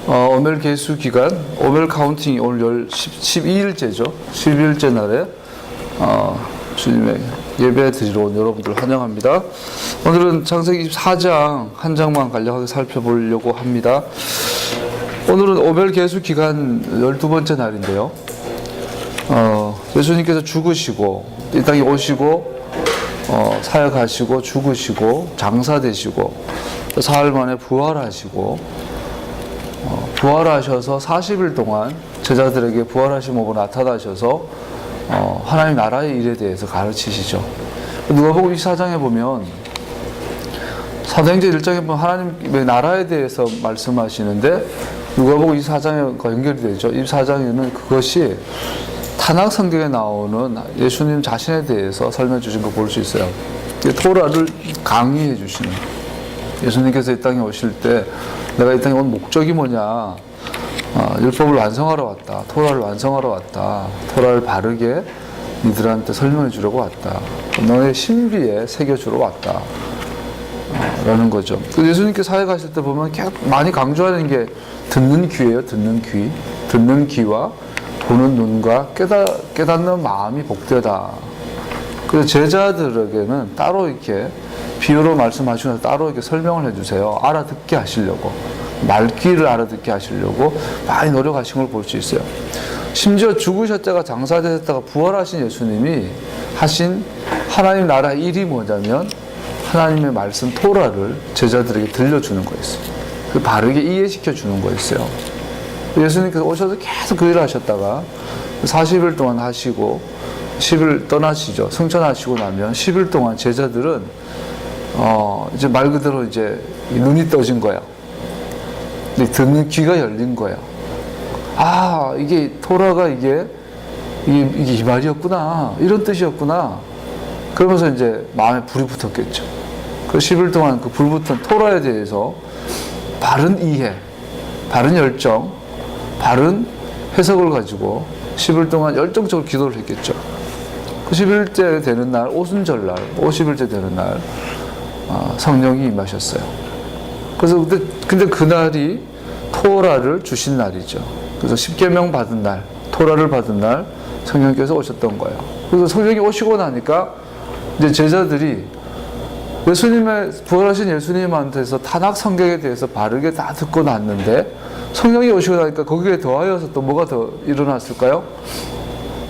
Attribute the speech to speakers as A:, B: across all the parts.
A: 오멜 개수 기간, 오멜 카운팅이 오늘 12일째죠. 12일째 날에 주님의 예배 드리러 온 여러분들 환영합니다. 오늘은 창세기 24장 한 장만 간략하게 살펴보려고 합니다. 오늘은 오멜 개수 기간 12번째 날인데요. 예수님께서 죽으시고 이 땅에 오시고 사역하시고 죽으시고 장사되시고 사흘 만에 부활하시고 부활하셔서 40일 동안 제자들에게 부활하신 몸으로 나타나셔서 하나님 나라의 일에 대해서 가르치시죠. 누가복음 24장에 보면 사도행전 1장에 보면 하나님의 나라에 대해서 말씀하시는데 누가복음 24장과 연결이 되죠. 24장에는 그것이 타낙 성경에 나오는 예수님 자신에 대해서 설명해 주신 거 볼 수 있어요. 토라를 강의해 주시는, 예수님께서 이 땅에 오실 때 내가 이 땅에 온 목적이 뭐냐, 율법을 완성하러 왔다, 토라를 완성하러 왔다, 토라를 바르게 니들한테 설명해 주려고 왔다, 너의 신비에 새겨주러 왔다 라는 거죠. 예수님께서 사역하실 때 보면 많이 강조하는 게 듣는 귀예요. 듣는 귀, 듣는 귀와 보는 눈과 깨닫는 마음이 복되다. 그래서 제자들에게는 따로 이렇게 비유로 말씀하시면서 따로 이렇게 설명을 해주세요. 알아듣게 하시려고, 말귀를 알아듣게 하시려고 많이 노력하신 걸 볼 수 있어요. 심지어 죽으셨다가 장사되셨다가 부활하신 예수님이 하신 하나님 나라 일이 뭐냐면 하나님의 말씀 토라를 제자들에게 들려주는 거였어요. 그 바르게 이해시켜 주는 거였어요. 예수님께서 오셔서 계속 그 일을 하셨다가 40일 동안 하시고 10일 떠나시죠. 승천하시고 나면 10일 동안 제자들은 이제 말 그대로 이제 눈이 떠진 거야. 듣는 귀가 열린 거야. 아, 이게 토라가 이게 이 말이었구나, 이런 뜻이었구나. 그러면서 이제 마음에 불이 붙었겠죠. 그 10일 동안 그 불붙은 토라에 대해서 바른 이해, 바른 열정, 바른 해석을 가지고 10일 동안 열정적으로 기도를 했겠죠. 그 10일째 되는 날, 오순절날, 50일째 되는 날 성령이 임하셨어요. 그래서 근데 그날이 토라를 주신 날이죠. 그래서 십계명 받은 날, 토라를 받은 날 성령께서 오셨던 거예요. 그래서 성령이 오시고 나니까 이제 제자들이 예수님의 부활하신 예수님한테서 타낙 성경에 대해서 바르게 다 듣고 났는데 성령이 오시고 나니까 거기에 더하여서 또 뭐가 더 일어났을까요?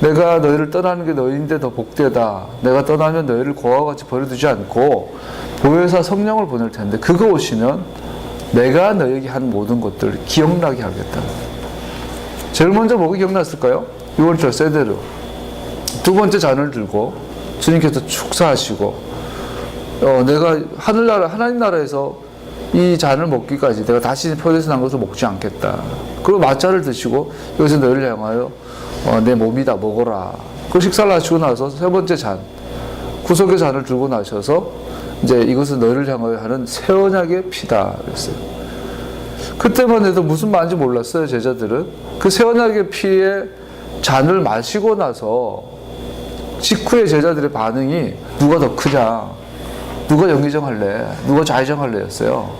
A: 내가 너희를 떠나는 게 너희인데 더 복되다. 내가 떠나면 너희를 고아와 같이 버려두지 않고 보혜사 성령을 보낼 텐데 그거 오시면 내가 너에게 한 모든 것들을 기억나게 하겠다. 제일 먼저 뭐가 기억났을까요? 6월절 세데르. 두 번째 잔을 들고 주님께서 축사하시고 내가 하늘나라 하나님 나라에서 이 잔을 먹기까지 내가 다시 포도에서 난 것을 먹지 않겠다. 그리고 mat자를 드시고 여기서 너희를 향하여 내 몸이다 먹어라. 그 식사를 하시고 나서 세 번째 잔, 구속의 잔을 들고 나셔서 이제 이것은 너희를 향하여 하는 새 언약의 피다 그랬어요. 그때만 해도 무슨 말인지 몰랐어요. 제자들은 그 새 언약의 피의 잔을 마시고 나서 직후에 제자들의 반응이 누가 더 크냐, 누가 영의정할래, 누가 좌의정할래였어요.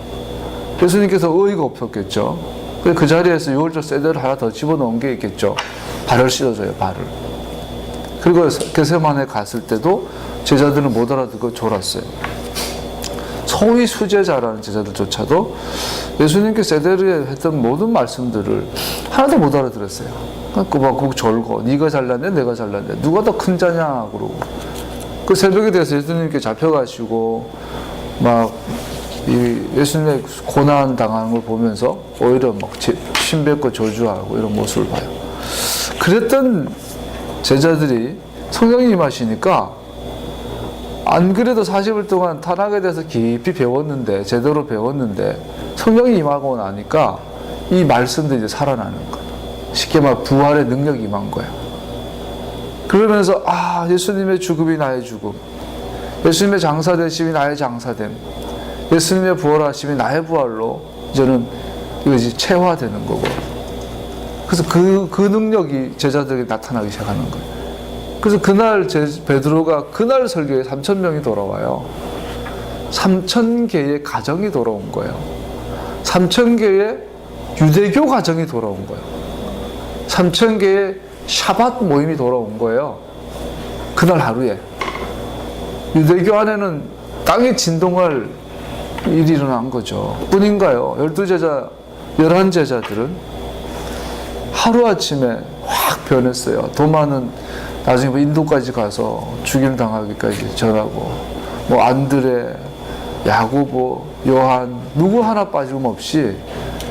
A: 예수님께서 의의가 없었겠죠. 그 자리에서 6월절 세대를 하나 더 집어넣은 게 있겠죠. 발을 씻어줘요, 발을. 그리고 겟세마네 갔을 때도 제자들은 못 알아듣고 졸았어요. 소위 수제자라는 제자들조차도 예수님께 세대를 했던 모든 말씀들을 하나도 못 알아들었어요. 그 막 졸고 네가 잘났네, 내가 잘났네, 누가 더 큰 자냐 그러고. 그 새벽에 대해서 예수님께 잡혀가시고 막 이 예수님의 고난 당하는 걸 보면서 오히려 막 신뱉고 저주하고 이런 모습을 봐요. 그랬던 제자들이 성령이 임하시니까 안 그래도 40일 동안 타낙에 대해서 깊이 배웠는데, 제대로 배웠는데 성령이 임하고 나니까 이 말씀들이 이제 살아나는 거예요. 쉽게 말 부활의 능력이 임한 거예요. 그러면서 예수님의 죽음이 나의 죽음, 예수님의 장사되심이 나의 장사됨, 예수님의 부활하심이 나의 부활로 이제는 이것이 체화되는 거고, 그래서 그 능력이 제자들에게 나타나기 시작하는 거예요. 그래서 그날 베드로가 그날 설교에 3,000명이 돌아와요. 3,000개의 가정이 돌아온 거예요. 3,000개의 유대교 가정이 돌아온 거예요. 3,000개의 샤밧 모임이 돌아온 거예요. 그날 하루에. 유대교 안에는 땅이 진동할 일이 일어난 거죠. 뿐인가요? 12제자, 11제자들은 하루아침에 확 변했어요. 도마는 나중에 뭐 인도까지 가서 죽임 당하기까지 전하고, 뭐 안드레, 야고보, 요한, 누구 하나 빠짐없이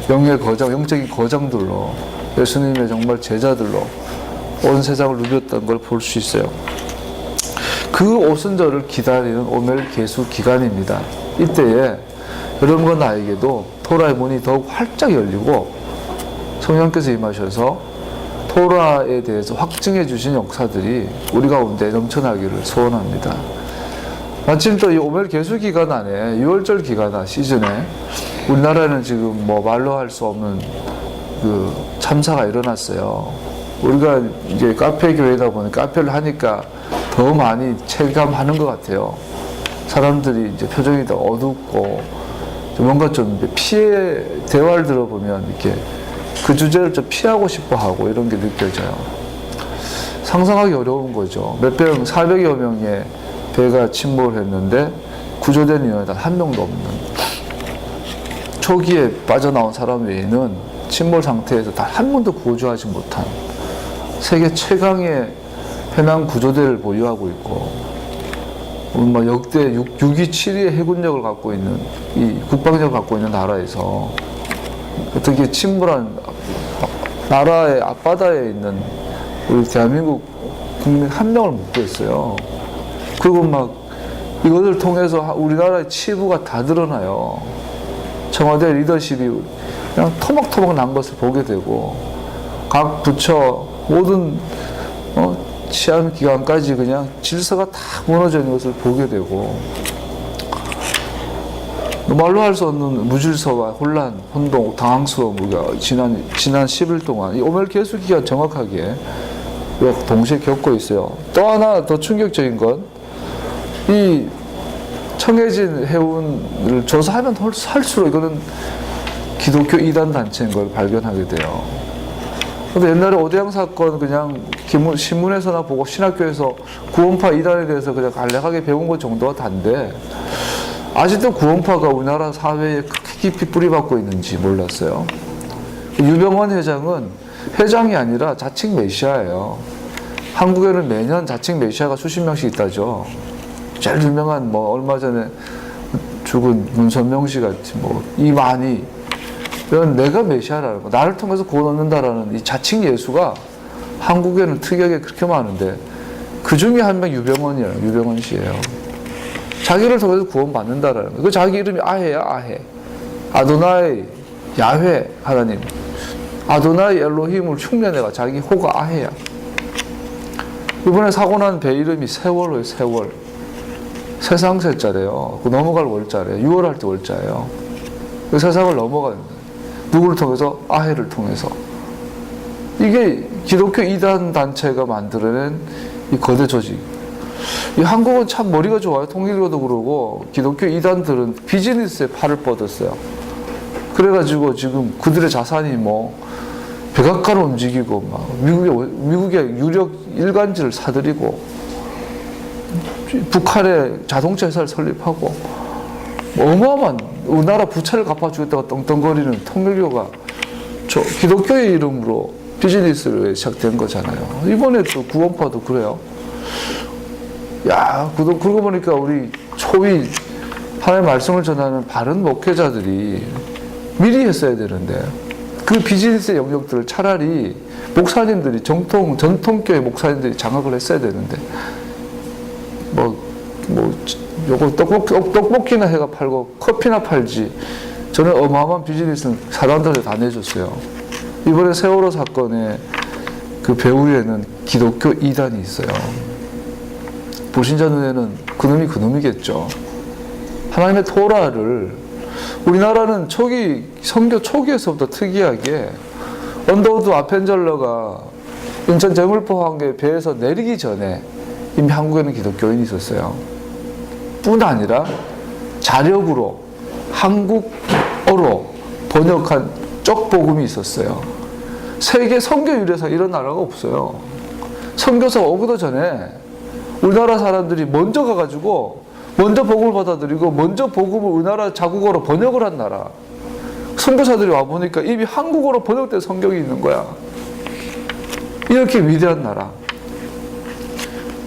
A: 영의 거장, 영적인 거장들로 예수님의 정말 제자들로 온 세상을 누볐던 걸 볼 수 있어요. 그 오순절을 기다리는 오멜 계수 기간입니다. 이때에 여러분과 나에게도 토라의 문이 더욱 활짝 열리고 성령께서 임하셔서 토라에 대해서 확증해 주신 역사들이 우리 가운데 넘쳐나기를 소원합니다. 마침 또 이 오멜 계수 기간 안에 6월절 기간 시즌에 우리나라에는 지금 뭐 말로 할 수 없는 그 참사가 일어났어요. 우리가 이제 카페 교회다 보니 카페를 하니까 더 많이 체감하는 것 같아요. 사람들이 이제 표정이 더 어둡고 뭔가 좀 피해 대화를 들어보면 이렇게 그 주제를 좀 피하고 싶어 하고 이런 게 느껴져요. 상상하기 어려운 거죠. 몇 병, 400여 명의 배가 침몰했는데 구조된 인원이 단 한 명도 없는, 초기에 빠져나온 사람 외에는 침몰 상태에서 단 한 번도 구조하지 못한 세계 최강의 해남 구조대를 보유하고 있고, 뭐 역대 6위, 7위의 해군력을 갖고 있는, 이 국방력을 갖고 있는 나라에서 어떻게 침몰한 나라의 앞바다에 있는 우리 대한민국 국민 한 명을 못 구했어요. 그리고 막 이것을 통해서 우리나라의 치부가 다 드러나요. 청와대 리더십이 그냥 토막토막 난 것을 보게 되고, 각 부처 모든 치안 기관까지 그냥 질서가 다 무너져 있는 것을 보게 되고, 말로 할 수 없는 무질서와 혼란, 혼동, 당황스러움, 우리가 지난 10일 동안 이 오멜 계수 기간 정확하게 동시에 겪고 있어요. 또 하나 더 충격적인 건 이 청해진 해운을 조사하면 할수록 이거는 기독교 이단 단체인 걸 발견하게 돼요. 근데 옛날에 오대양 사건 그냥 신문에서나 보고 신학교에서 구원파 이단에 대해서 그냥 간략하게 배운 것 정도가 단데, 아직도 구원파가 우리나라 사회에 깊이 뿌리박고 있는지 몰랐어요. 유병원 회장은 회장이 아니라 자칭 메시아예요. 한국에는 매년 자칭 메시아가 수십 명씩 있다죠. 제일 유명한 뭐 얼마 전에 죽은 문선명 씨 같이 뭐 이만희, 이런 내가 메시아라는 거, 나를 통해서 구원 얻는다라는 이 자칭 예수가 한국에는 특이하게 그렇게 많은데, 그 중에 한 명 유병원이에요. 유병원 씨예요. 자기를 통해서 구원 받는다라는 거. 그 자기 이름이 아헤야, 아헤. 아도나이 야훼 하나님, 아도나이 엘로힘을 흉내내가 자기 호가 아헤야. 이번에 사고 난 배 이름이 세월호예요. 세월. 세상 세자래요. 그 넘어갈 월자래요. 6월 할 때 월자예요. 그 세상을 넘어가는 거예요. 누구를 통해서? 아해를 통해서. 이게 기독교 이단 단체가 만들어낸 이 거대 조직. 이 한국은 참 머리가 좋아요. 통일교도 그러고 기독교 이단들은 비즈니스에 팔을 뻗었어요. 그래가지고 지금 그들의 자산이 뭐 백악관을 움직이고 막 미국의 유력 일간지를 사들이고, 북한에 자동차 회사를 설립하고, 어마어마한 우리나라 부채를 갚아주겠다고 떵떵거리는 통일교가 기독교의 이름으로 비즈니스를 시작된 거잖아요. 이번에 또 구원파도 그래요. 야, 그러고 보니까 우리 초위 하나님의 말씀을 전하는 바른 목회자들이 미리 했어야 되는데, 그 비즈니스의 영역들을 차라리 목사님들이 전통교회 목사님들이 장악을 했어야 되는데, 요거 떡볶이나 해가 팔고 커피나 팔지, 저는 어마어마한 비즈니스는 사람들한테 다 내줬어요. 이번에 세월호 사건의 그 배후에는 기독교 이단이 있어요. 불신자 눈에는 그놈이 그놈이겠죠. 하나님의 토라를, 우리나라는 선교 초기에서부터 특이하게 언더우드 아펜젤러가 인천 제물포항에 배에서 내리기 전에 이미 한국에는 기독교인이 있었어요. 뿐 아니라 자력으로 한국어로 번역한 북쪽 복음이 있었어요. 세계 선교 유래사 이런 나라가 없어요. 선교사가 오기도 전에 우리나라 사람들이 먼저 가가지고 먼저 복음을 받아들이고 먼저 복음을 우리나라 자국어로 번역을 한 나라. 선교사들이 와보니까 이미 한국어로 번역된 성경이 있는 거야. 이렇게 위대한 나라,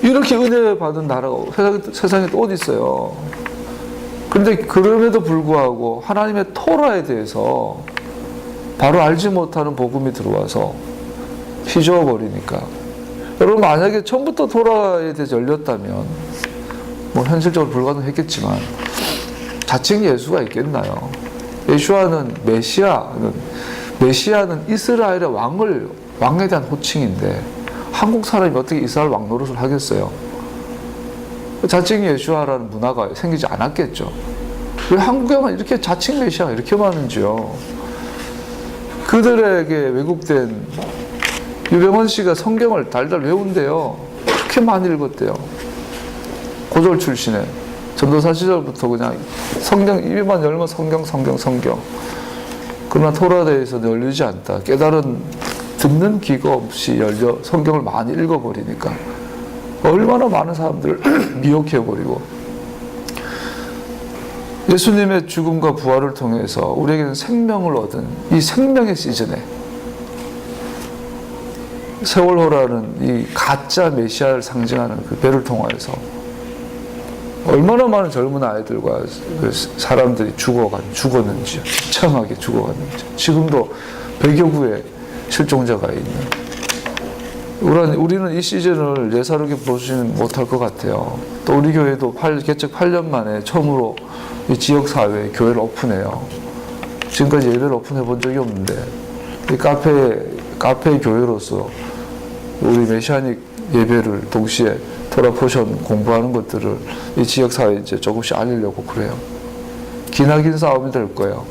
A: 이렇게 은혜 받은 나라가 세상에 또 어디 있어요. 그런데 그럼에도 불구하고 하나님의 토라에 대해서 바로 알지 못하는 복음이 들어와서 휘저어 버리니까, 여러분 만약에 처음부터 토라에 대해서 열렸다면 뭐 현실적으로 불가능했겠지만 자칭 예수가 있겠나요? 예수와는 메시아는 이스라엘의 왕에 대한 호칭인데 한국 사람이 어떻게 이스라엘 왕 노릇을 하겠어요? 자칭 예수와라는 문화가 생기지 않았겠죠. 왜 한국에만 이렇게 자칭 메시아가 이렇게 많은지요? 그들에게 왜곡된 유병헌 씨가 성경을 달달 외운대요. 그렇게 많이 읽었대요. 고졸 출신에 전도사 시절부터 그냥 성경 입에만 열면 성경. 그러나 토라에 대해서는 열리지 않다. 깨달은 듣는 귀가 없이 열려 성경을 많이 읽어버리니까 얼마나 많은 사람들을 미혹해버리고, 예수님의 죽음과 부활을 통해서 우리에게는 생명을 얻은 이 생명의 시즌에 세월호라는 이 가짜 메시아를 상징하는 그 배를 통하여서 얼마나 많은 젊은 아이들과 사람들이 죽었는지, 처참하게 죽어갔는지, 지금도 100여 구의 실종자가 있는, 우리는 이 시즌을 예사롭게 보지는 못할 것 같아요. 또 우리 교회도 개척 8년 만에 처음으로 이 지역사회에 교회를 오픈해요. 지금까지 예배를 오픈해 본 적이 없는데, 이 카페 교회로서 우리 메시아닉 예배를 동시에 토라 포션 공부하는 것들을 이 지역사회에 이제 조금씩 알리려고 그래요. 기나긴 싸움이 될 거예요.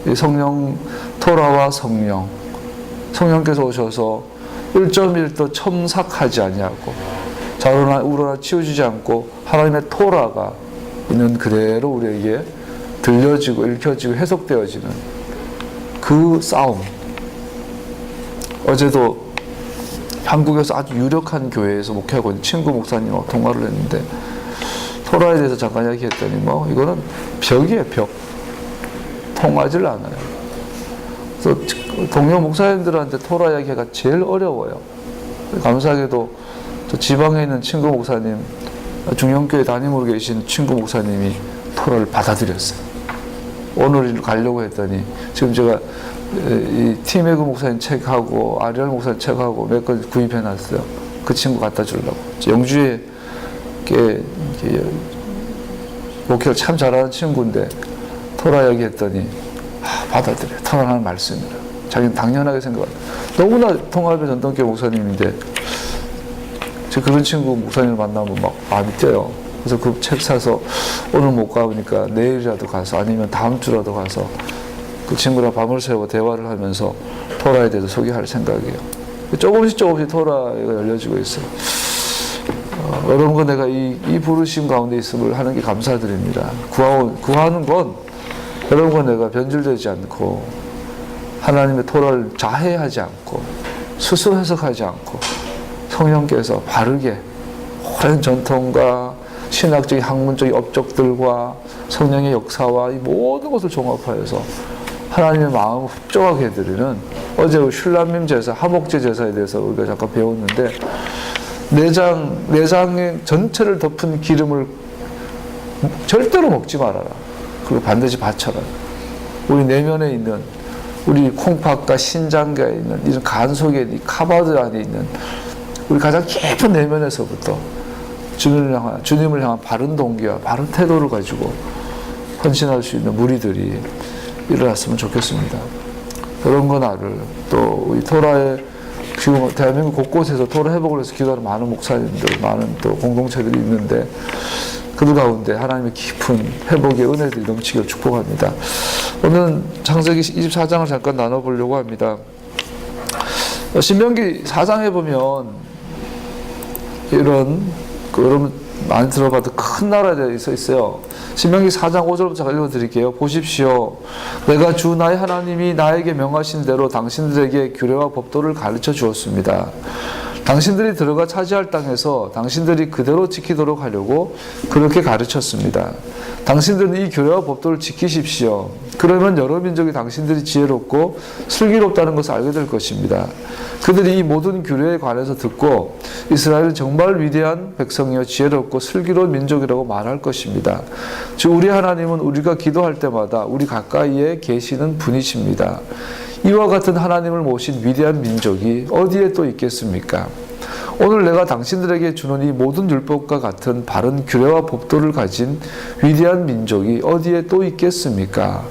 A: 이 성령, 토라와 성령께서 오셔서 1.1도 첨삭하지 아니하고 좌로나 우로나 치우치지 않고 하나님의 토라가 있는 그대로 우리에게 들려지고 읽혀지고 해석되어지는 그 싸움. 어제도 한국에서 아주 유력한 교회에서 목회하고 있는 친구 목사님하고 통화를 했는데 토라에 대해서 잠깐 이야기했더니 이거는 벽이에요, 벽. 통하질 않아요. 그래서 동료 목사님들한테 토라 이야기가 제일 어려워요. 감사하게도 저 지방에 있는 친구 목사님, 중형교회 담임으로 계신 친구 목사님이 토라를 받아들였어요. 오늘 가려고 했더니 지금 제가 이 티메그 목사님 책하고 아리얼 목사님 책하고 몇 권 구입해 놨어요. 그 친구 갖다 주려고. 영주에 목회를 참 잘하는 친구인데 토라 이야기 했더니 받아들여요. 토라라는 말씀이라. 자기는 당연하게 생각합니다. 너무나 통합의 전통교회 목사님인데 그런 친구 목사님을 만나면 막 마음이 뛰어요. 그래서 그 책 사서 오늘 못 가보니까 내일이라도 가서 아니면 다음 주라도 가서 그 친구랑 밤을 새워 대화를 하면서 토라에 대해서 소개할 생각이에요. 조금씩 토라가 열려지고 있어요. 여러분과 내가 이 부르심 가운데 있음을 하는 게 감사드립니다. 구하는 건 여러분과 내가 변질되지 않고 하나님의 토라를 자해하지 않고 스스로 해석하지 않고 성령께서 바르게 오랜 전통과 신학적인 학문적인 업적들과 성령의 역사와 이 모든 것을 종합하여서 하나님의 마음을 흡족하게 해드리는, 어제 슐람림 제사, 하목제 제사에 대해서 우리가 잠깐 배웠는데 내장의 전체를 덮은 기름을 절대로 먹지 말아라. 그리고 반드시 바쳐라. 우리 내면에 있는 우리 콩팥과 신장가에 있는 이런 간 속에 이 카바드 안에 있는 우리 가장 깊은 내면에서부터 주님을 향한 바른 동기와 바른 태도를 가지고 헌신할 수 있는 무리들이 일어났으면 좋겠습니다. 그런 거 나를 또 우리 토라의 지금 대한민국 곳곳에서 토라 회복을 위해서 기도하는 많은 목사님들, 많은 또 공동체들이 있는데 그들 가운데 하나님의 깊은 회복의 은혜들이 넘치기를 축복합니다. 오늘 창세기 24장을 잠깐 나눠보려고 합니다. 신명기 4장에 보면 이런 여러분 많이 들어봐도 큰 나라에 대해서 있어요. 신명기 4장 5절부터 제가 읽어드릴게요. 보십시오. 내가 주 나의 하나님이 나에게 명하신 대로 당신들에게 규례와 법도를 가르쳐 주었습니다. 당신들이 들어가 차지할 땅에서 당신들이 그대로 지키도록 하려고 그렇게 가르쳤습니다. 당신들은 이 규례와 법도를 지키십시오. 그러면 여러 민족이 당신들이 지혜롭고 슬기롭다는 것을 알게 될 것입니다. 그들이 이 모든 규례에 관해서 듣고 이스라엘은 정말 위대한 백성이요 지혜롭고 슬기로운 민족이라고 말할 것입니다. 즉 우리 하나님은 우리가 기도할 때마다 우리 가까이에 계시는 분이십니다. 이와 같은 하나님을 모신 위대한 민족이 어디에 또 있겠습니까? 오늘 내가 당신들에게 주는 이 모든 율법과 같은 바른 규례와 법도를 가진 위대한 민족이 어디에 또 있겠습니까?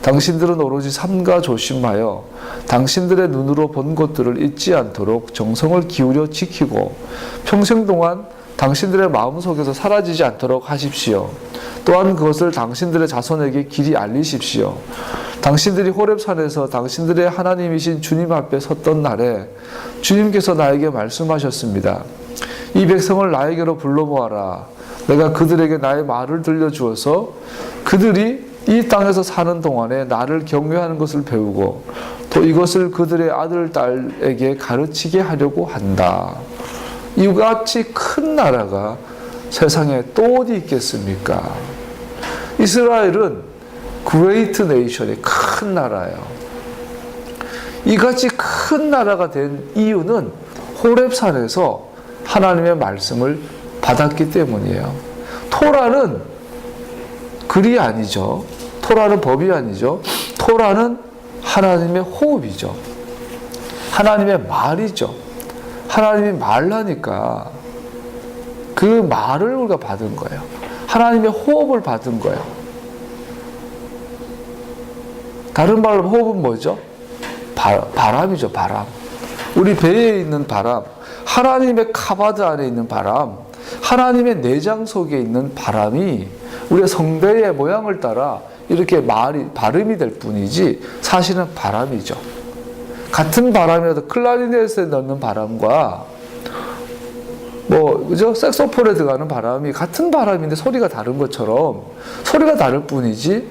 A: 당신들은 오로지 삼가 조심하여 당신들의 눈으로 본 것들을 잊지 않도록 정성을 기울여 지키고 평생 동안 당신들의 마음속에서 사라지지 않도록 하십시오. 또한 그것을 당신들의 자손에게 길이 알리십시오. 당신들이 호렙산에서 당신들의 하나님이신 주님 앞에 섰던 날에 주님께서 나에게 말씀하셨습니다. 이 백성을 나에게로 불러모아라. 내가 그들에게 나의 말을 들려주어서 그들이 이 땅에서 사는 동안에 나를 경외하는 것을 배우고 또 이것을 그들의 아들, 딸에게 가르치게 하려고 한다. 이같이 큰 나라가 세상에 또 어디 있겠습니까? 이스라엘은 그레이트 네이션이 큰 나라예요. 이같이 큰 나라가 된 이유는 호렙산에서 하나님의 말씀을 받았기 때문이에요. 토라는 글이 아니죠. 토라는 법이 아니죠. 토라는 하나님의 호흡이죠. 하나님의 말이죠. 하나님이 말하니까 그 말을 우리가 받은 거예요. 하나님의 호흡을 받은 거예요. 다른 말로 호흡은 뭐죠? 바람이죠. 바람. 우리 배에 있는 바람, 하나님의 카바드 안에 있는 바람, 하나님의 내장 속에 있는 바람이 우리의 성대의 모양을 따라 이렇게 발음이 될 뿐이지 사실은 바람이죠. 같은 바람이라도 클라리넷에 넣는 바람과 그죠? 색소폰에 들어가는 바람이 같은 바람인데 소리가 다른 것처럼 소리가 다를 뿐이지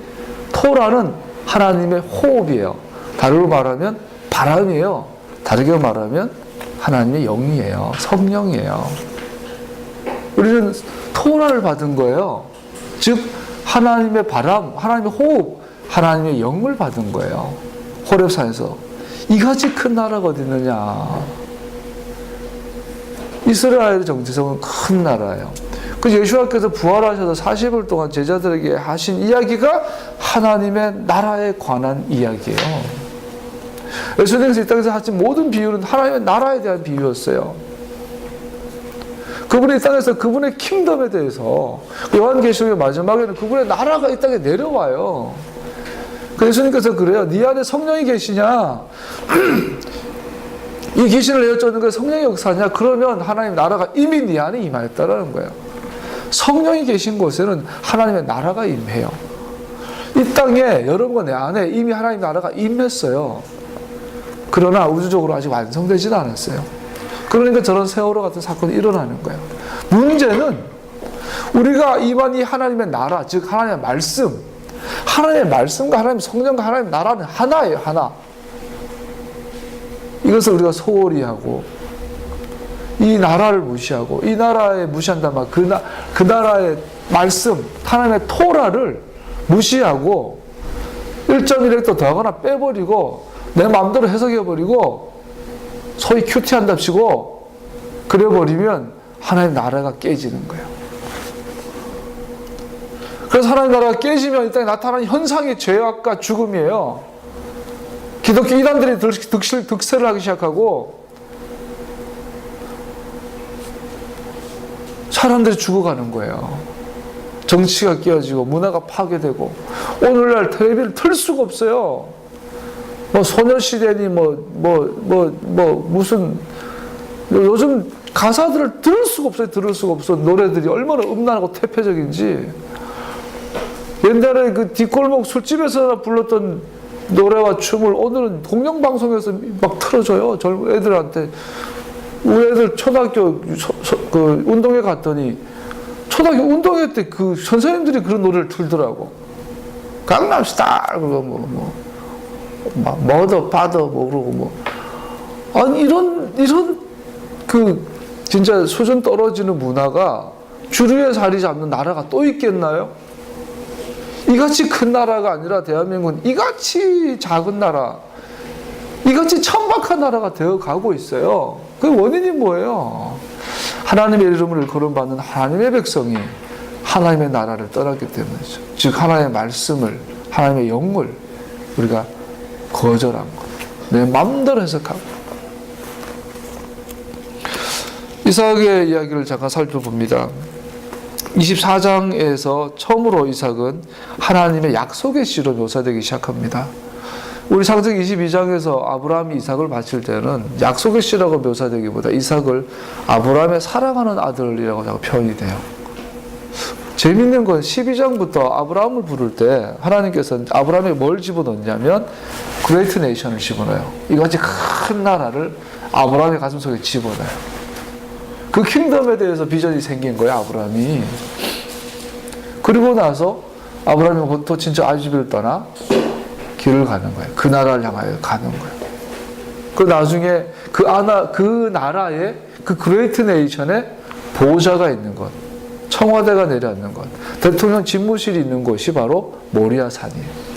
A: 토라는 하나님의 호흡이에요. 다르게 말하면 바람이에요. 다르게 말하면 하나님의 영이에요. 성령이에요. 우리는 토라를 받은 거예요. 즉 하나님의 바람, 하나님의 호흡, 하나님의 영을 받은 거예요. 호렙산에서. 이같이 큰 나라가 어디 있느냐. 이스라엘의 정체성은 큰 나라예요. 그 예수님께서 부활하셔서 40일 동안 제자들에게 하신 이야기가 하나님의 나라에 관한 이야기예요. 예수님께서 이 땅에서 하신 모든 비유는 하나님의 나라에 대한 비유였어요. 그분이 이 땅에서 그분의 킹덤에 대해서 요한계시록의 마지막에는 그분의 나라가 이 땅에 내려와요. 예수님께서 그래요. 네 안에 성령이 계시냐? 이 귀신을 내어쫓는 게 성령의 역사냐? 그러면 하나님 나라가 이미 네 안에 임하였다라는 거예요. 성령이 계신 곳에는 하나님의 나라가 임해요. 이 땅에 여러분과 내 안에 이미 하나님 나라가 임했어요. 그러나 우주적으로 아직 완성되지는 않았어요. 그러니까 저런 세월호 같은 사건이 일어나는 거예요. 문제는 우리가 임한 이 하나님의 나라, 즉 하나님의 말씀, 하나님의 말씀과 하나님의 성령과 하나님의 나라는 하나예요. 하나. 이것을 우리가 소홀히 하고 이 나라를 무시하고 이 나라에 무시한다면 그 나라의 말씀, 하나님의 토라를 무시하고 1.1획도 더하거나 빼버리고 내 마음대로 해석해버리고 소위 큐티한답시고 그래버리면 하나님 나라가 깨지는 거예요. 그래서 하나님 나라가 깨지면 이 땅에 나타나는 현상이 죄악과 죽음이에요. 기독교 이단들이 득세를 하기 시작하고 사람들이 죽어가는 거예요. 정치가 깨어지고 문화가 파괴되고 오늘날 텔레비를 틀 수가 없어요. 소녀시대니 무슨 요즘 가사들을 들을 수가 없어요. 들을 수가 없어. 노래들이 얼마나 음란하고 퇴폐적인지. 옛날에 그 뒷골목 술집에서 불렀던 노래와 춤을 오늘은 공영방송에서 막 틀어줘요. 젊은 애들한테. 우리 애들 초등학교 그 운동회 갔더니 초등학교 운동회 때 그 선생님들이 그런 노래를 틀더라고. 강남스타일 그리고 머더 파더 그러고 아니 이런 그 진짜 수준 떨어지는 문화가 주류에 자리 잡는 나라가 또 있겠나요? 이같이 큰 나라가 아니라 대한민국은 이같이 작은 나라, 이같이 천박한 나라가 되어 가고 있어요. 그 원인이 뭐예요? 하나님의 이름을 거론받는 하나님의 백성이 하나님의 나라를 떠났기 때문이죠. 즉 하나님의 말씀을, 하나님의 영을 우리가 거절한 것, 내 마음대로 해석하고. 이삭의 이야기를 잠깐 살펴봅니다. 24장에서 처음으로 이삭은 하나님의 약속의 씨로 묘사되기 시작합니다. 우리 창세기 22장에서 아브라함이 이삭을 바칠 때는 약속의 씨라고 묘사되기보다 이삭을 아브라함의 사랑하는 아들이라고 표현이 돼요. 재밌는 건 12장부터 아브라함을 부를 때 하나님께서는 아브라함에 뭘 집어넣냐면 그레이트 네이션을 집어넣어요. 이같이 큰 나라를 아브라함의 가슴속에 집어넣어요. 그 킹덤에 대해서 비전이 생긴 거예요, 아브라함이. 그리고 나서 아브라함이 도친척 아주비를 떠나 길을 가는 거예요. 그 나라를 향하여 가는 거예요. 그 나중에 그 나라에 그 그레이트 네이션의 보호자가 있는 것, 청와대가 내려앉는 것, 대통령 집무실이 있는 곳이 바로 모리아 산이에요.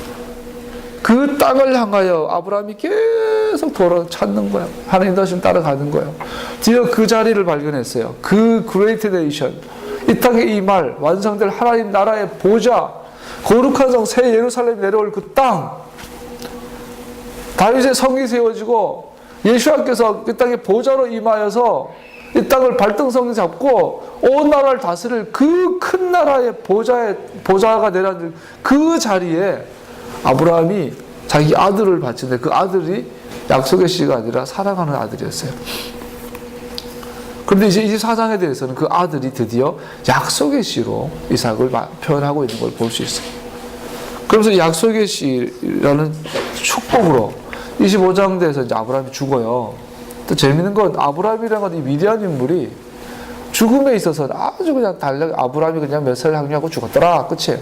A: 그 땅을 향하여 아브라함이 계속 찾는 거예요. 하나님 다시 따라가는 거예요. 드디어 그 자리를 발견했어요. 그 그레이트 네이션, 이 땅에 이 말 완성될 하나님 나라의 보좌, 거룩한 성 새 예루살렘 내려올 그 땅, 다윗의 성이 세워지고 예수님께서 그 땅에 보좌로 임하여서 이 땅을 발등성에 잡고 온 나라를 다스릴 그 큰 나라의 보좌가 내려앉은 그 자리에 아브라함이 자기 아들을 바치는데 그 아들이 약속의 씨가 아니라 사랑하는 아들이었어요. 그런데 이제 24장에 대해서는 그 아들이 드디어 약속의 씨로 이삭을 표현하고 있는 걸 볼 수 있어요. 그러면서 약속의 씨라는 축복으로 25장 돼서 이제 아브라함이 죽어요. 또 재밌는 건 아브라함이라는 건 이 위대한 인물이 죽음에 있어서는 아주 그냥 아브라함이 그냥 몇 살 항류하고 죽었더라. 끝이에요.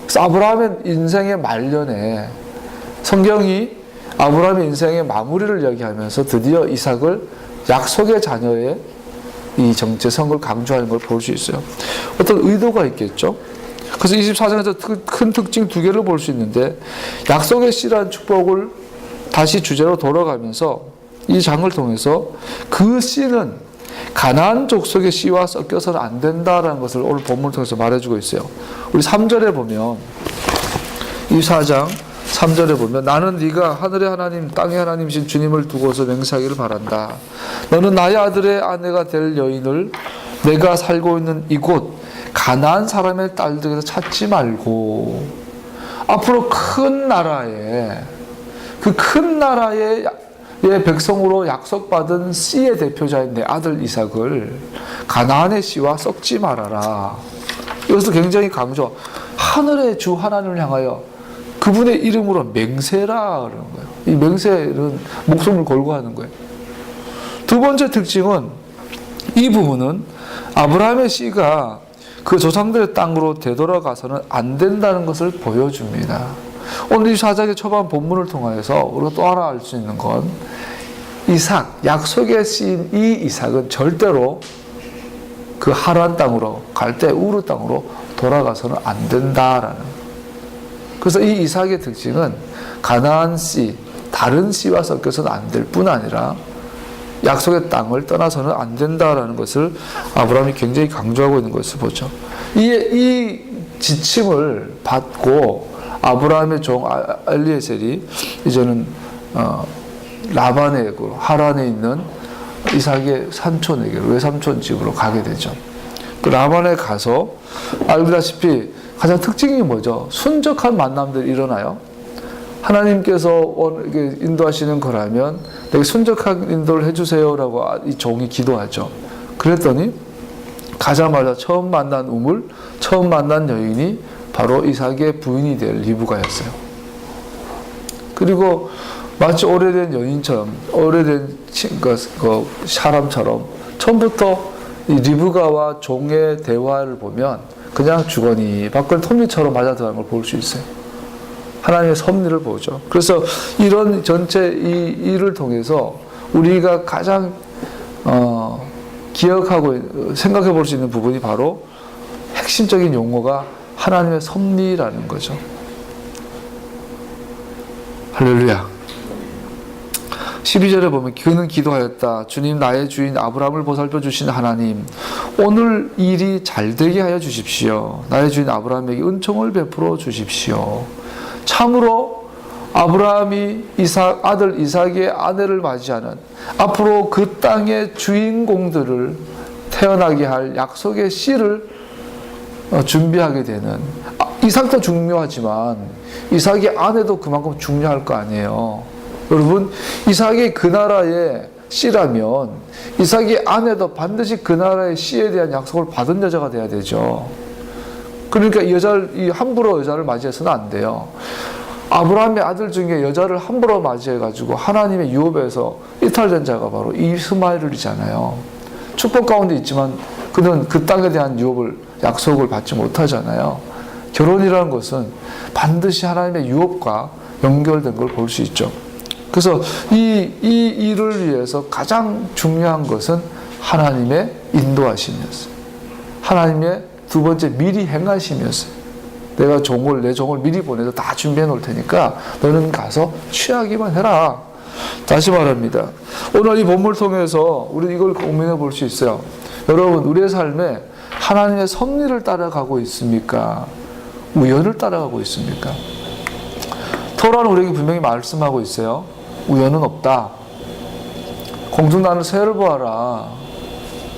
A: 그래서 아브라함의 인생의 말년에 성경이 아브라함의 인생의 마무리를 이야기하면서 드디어 이삭을 약속의 자녀의 이 정체성을 강조하는 걸 볼 수 있어요. 어떤 의도가 있겠죠. 그래서 24장에서 큰 특징 두 개를 볼 수 있는데 약속의 씨라는 축복을 다시 주제로 돌아가면서 이 장을 통해서 그 씨는 가나안 족속의 씨와 섞여서는 안 된다라는 것을 오늘 본문을 통해서 말해주고 있어요. 우리 3절에 보면 24장 3절에 보면 나는 네가 하늘의 하나님 땅의 하나님이신 주님을 두고서 맹세하기를 바란다. 너는 나의 아들의 아내가 될 여인을 내가 살고 있는 이곳 가나안 사람의 딸들에서 찾지 말고 앞으로 큰 나라에 그 큰 나라의 백성으로 약속받은 씨의 대표자인 내 아들 이삭을 가나안의 씨와 섞지 말아라. 이것도 굉장히 강조. 하늘의 주 하나님을 향하여 그분의 이름으로 맹세라 그러는 거예요. 이 맹세는 목숨을 걸고 하는 거예요. 두 번째 특징은 이 부분은 아브라함의 씨가 그 조상들의 땅으로 되돌아가서는 안 된다는 것을 보여줍니다. 오늘 24장의 초반 본문을 통해서 우리가 또 하나 알 수 있는 건 이삭, 약속의 씨인 이 이삭은 절대로 그 하란 땅으로 갈 때 우르 땅으로 돌아가서는 안 된다라는. 그래서 이 이삭의 특징은 가나안 씨, 다른 씨와 섞여서는 안 될 뿐 아니라 약속의 땅을 떠나서는 안 된다라는 것을 아브라함이 굉장히 강조하고 있는 것을 보죠. 이 지침을 받고 아브라함의 종 엘리에셀이 이제는 라반의 하란에 있는 이삭의 삼촌에게로 외삼촌 집으로 가게 되죠. 그 라반에 가서 알다시피 가장 특징이 뭐죠? 순적한 만남들이 일어나요. 하나님께서 인도하시는 거라면 내게 순적한 인도를 해주세요라고 이 종이 기도하죠. 그랬더니 가자마자 처음 만난 우물, 처음 만난 여인이 바로 이삭의 부인이 될 리브가였어요. 그리고 마치 오래된 연인처럼, 오래된 사람처럼 처음부터 이 리브가와 종의 대화를 보면 그냥 주거니 밖을 톱니처럼 맞아 들어가는 걸 볼 수 있어요. 하나님의 섭리를 보죠. 그래서 이런 전체 이 일을 통해서 우리가 가장 기억하고 생각해 볼 수 있는 부분이 바로 핵심적인 용어가 하나님의 섭리라는 거죠. 할렐루야. 12절에 보면 그는 기도하였다. 주님, 나의 주인 아브라함을 보살펴 주신 하나님, 오늘 일이 잘되게 하여 주십시오. 나의 주인 아브라함에게 은총을 베풀어 주십시오. 참으로 아브라함이 아들 이삭의 아내를 맞이하는 앞으로 그 땅의 주인공들을 태어나게 할 약속의 씨를 준비하게 되는, 이삭도 중요하지만 이삭의 아내도 그만큼 중요할 거 아니에요. 여러분, 이삭이 그 나라의 씨라면 이삭의 아내도 반드시 그 나라의 씨에 대한 약속을 받은 여자가 돼야 되죠. 그러니까 함부로 여자를 맞이해서는 안 돼요. 아브라함의 아들 중에 여자를 함부로 맞이해가지고 하나님의 유업에서 이탈된 자가 바로 이스마엘이잖아요. 축복 가운데 있지만 그는 그 땅에 대한 유업을, 약속을 받지 못하잖아요. 결혼이라는 것은 반드시 하나님의 유업과 연결된 걸 볼 수 있죠. 그래서 이 일을 위해서 가장 중요한 것은 하나님의 인도하심이었어요. 하나님의 두 번째 미리 행하심이었어요. 내가 내 종을 미리 보내서 다 준비해 놓을 테니까 너는 가서 취하기만 해라. 다시 말합니다. 오늘 이 본문을 통해서 우리 이걸 고민해 볼 수 있어요. 여러분, 우리의 삶에 하나님의 섭리를 따라가고 있습니까? 우연을 따라가고 있습니까? 토라는 우리에게 분명히 말씀하고 있어요. 우연은 없다. 공중나는 새를 보아라.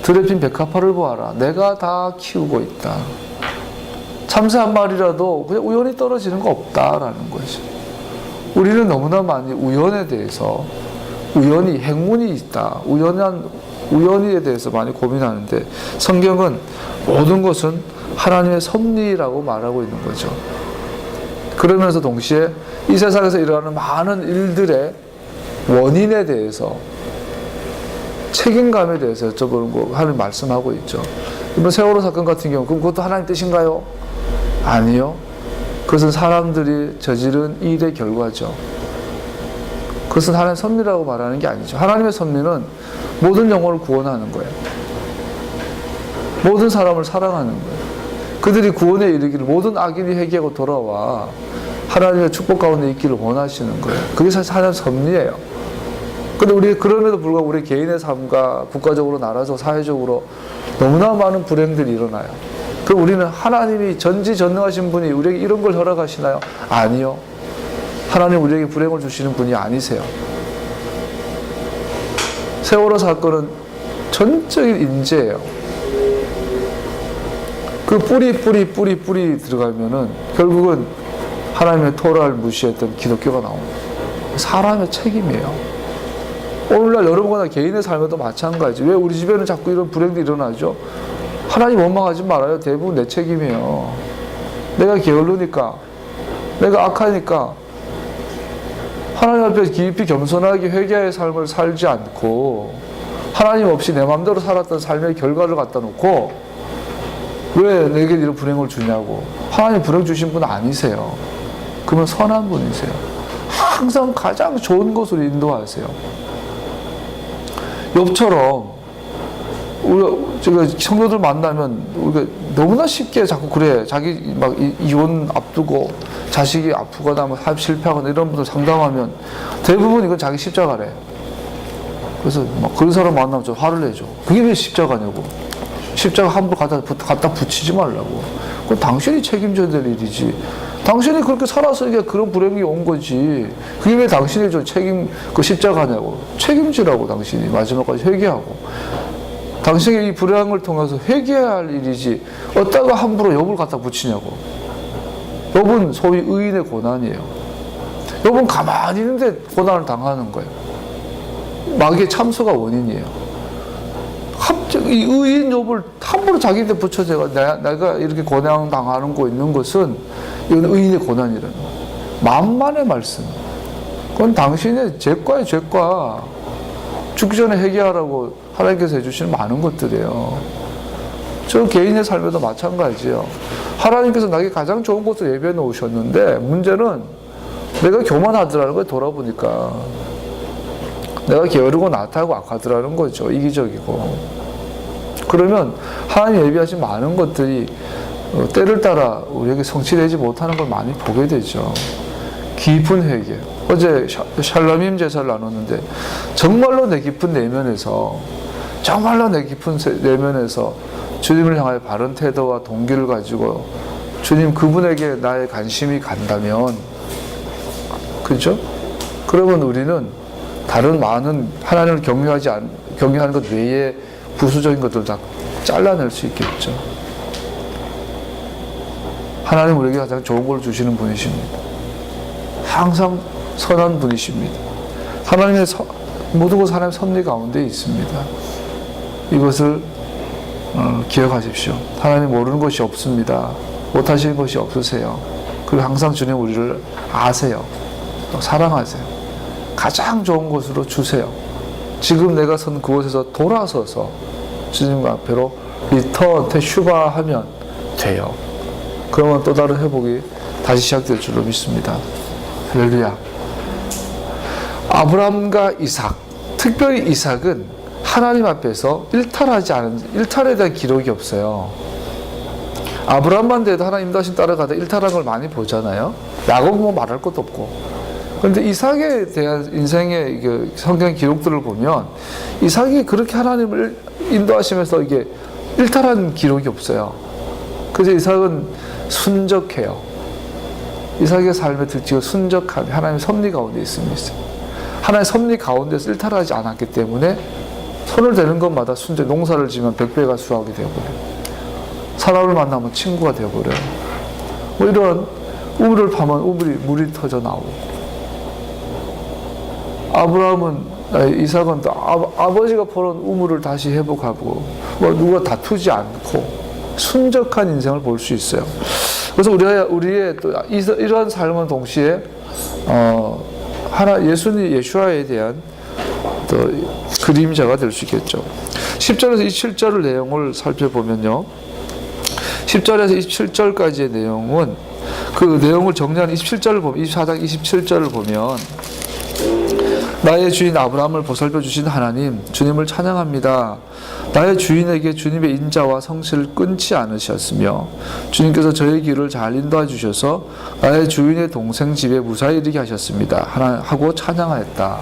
A: 들에 핀 백합화를 보아라. 내가 다 키우고 있다. 참새 한 마리라도 그냥 우연히 떨어지는 거 없다라는 거죠. 우리는 너무나 많이 우연에 대해서, 행운이 있다, 우연에 대해서 많이 고민하는데, 성경은 모든 것은 하나님의 섭리라고 말하고 있는 거죠. 그러면서 동시에 이 세상에서 일어나는 많은 일들의 원인에 대해서, 책임감에 대해서 여쭤보는 거 하나님 말씀하고 있죠. 이번 세월호 사건 같은 경우, 그럼 그것도 하나님 뜻인가요? 아니요. 그것은 사람들이 저지른 일의 결과죠. 그것은 하나님의 섭리라고 말하는 게 아니죠. 하나님의 섭리는 모든 영혼을 구원하는 거예요. 모든 사람을 사랑하는 거예요. 그들이 구원에 이르기를 모든 악인이 회개하고 돌아와 하나님의 축복 가운데 있기를 원하시는 거예요. 그게 사실 하나님의 섭리예요. 근데 우리 그럼에도 불구하고 우리 개인의 삶과 국가적으로, 나라적, 사회적으로 너무나 많은 불행들이 일어나요. 그럼 우리는 하나님이 전지전능하신 분이 우리에게 이런 걸 허락하시나요? 아니요. 하나님 우리에게 불행을 주시는 분이 아니세요. 세월호 사건은 전적인 인재예요. 그 뿌리 들어가면은 결국은 하나님의 토라를 무시했던 기독교가 나옵니다. 사람의 책임이에요. 오늘날 여러분과 개인의 삶에도 마찬가지. 왜 우리 집에는 자꾸 이런 불행들이 일어나죠? 하나님 원망하지 말아요. 대부분 내 책임이에요. 내가 게을르니까, 내가 악하니까 하나님 앞에 깊이 겸손하게 회개의 삶을 살지 않고 하나님 없이 내 마음대로 살았던 삶의 결과를 갖다 놓고 왜 내게 이런 불행을 주냐고. 하나님 불행 주신 분 아니세요. 그러면 선한 분이세요. 항상 가장 좋은 것으로 인도하세요. 욥처럼 우리가 성도들 만나면 우리가 너무나 쉽게 자꾸 그래, 자기 막 이혼 앞두고 자식이 아프거나 뭐 사업 실패하거나 이런 분들 상담하면 대부분 이건 자기 십자가래. 그래서 막 그런 사람 만나면 좀 화를 내죠. 그게 왜 십자가냐고. 십자가 함부로 갖다 붙이지 말라고. 그건 당신이 책임져야 될 일이지. 당신이 그렇게 살았으니까 그런 불행이 온 거지. 그게 왜 당신이 그 십자가냐고. 책임지라고. 당신이 마지막까지 회개하고. 당신이 이 불행을 통해서 회개해야 할 일이지 어디다가 함부로 욥을 갖다 붙이냐고. 욥은 소위 의인의 고난이에요. 욥은 가만히 있는데 고난을 당하는 거예요. 마귀의 참소가 원인이에요. 갑자기 이 의인 욥을 함부로 자기한테 붙여서 내가 이렇게 고난 당하는 거 있는 것은 이건 의인의 고난이라는 거예요. 만만의 말씀. 그건 당신의 죄과의 죄과. 죽기 전에 회개하라고 하나님께서 해주시는 많은 것들이에요. 저 개인의 삶에도 마찬가지예요. 하나님께서 나에게 가장 좋은 곳을 예비해 놓으셨는데 문제는 내가 교만하더라는 걸 돌아보니까 내가 게으르고 나태하고 악하더라는 거죠. 이기적이고. 그러면 하나님 예비하신 많은 것들이 때를 따라 우리에게 성취되지 못하는 걸 많이 보게 되죠. 깊은 회개. 어제 샬롬임 제사를 나눴는데 정말로 내 깊은 내면에서 주님을 향하여 바른 태도와 동기를 가지고 주님 그분에게 나의 관심이 간다면, 그렇죠? 그러면 우리는 다른 많은 하나님을 경외하는 것 외에 부수적인 것들 다 잘라낼 수 있겠죠. 하나님 우리에게 가장 좋은 걸 주시는 분이십니다. 항상 선한 분이십니다. 하나님의 모든 것은 하나님의 섭리 가운데 있습니다. 이것을 기억하십시오. 하나님 모르는 것이 없습니다. 못하시는 것이 없으세요. 그리고 항상 주님 우리를 아세요. 또 사랑하세요. 가장 좋은 곳으로 주세요. 지금 내가 선 그곳에서 돌아서서 주님 앞으로 리턴, 테슈바하면 돼요. 그러면 또 다른 회복이 다시 시작될 줄로 믿습니다. 할렐루야. 아브라함과 이삭, 특별히 이삭은 하나님 앞에서 일탈에 대한 기록이 없어요. 아브라함만 돼도 하나님 인도하심 따라가다 일탈한 걸 많이 보잖아요. 야곱은 뭐 말할 것도 없고. 그런데 이삭에 대한 인생의 성경 기록들을 보면 이삭이 그렇게 하나님을 인도하시면서 이게 일탈한 기록이 없어요. 그래서 이삭은 순적해요. 이삭의 삶의 특징은 순적함이 하나님의 섭리 가운데 있습니다. 하나님의 섭리 가운데서 일탈하지 않았기 때문에 손을 대는 것마다 순적, 농사를 지면 100배가 수확이 되어버려요. 사람을 만나면 친구가 되어버려요. 뭐 이런 우물을 파면 물이 터져 나오고, 이삭은 또 아버지가 퍼놓은 우물을 다시 회복하고, 뭐 누가 다투지 않고 순적한 인생을 볼 수 있어요. 그래서 우리의 또 이런 삶은 동시에 예수아에 대한 또 그림자가 될 수 있겠죠. 10절에서 27절 내용을 살펴보면요. 10절에서 27절까지의 내용은 그 내용을 정리하는 27절을 보면 24장 27절을 보면 나의 주인 아브라함을 보살펴 주신 하나님 주님을 찬양합니다. 나의 주인에게 주님의 인자와 성실을 끊지 않으셨으며 주님께서 저의 길을 잘 인도해 주셔서 나의 주인의 동생 집에 무사히 이르게 하셨습니다. 하고 찬양하였다.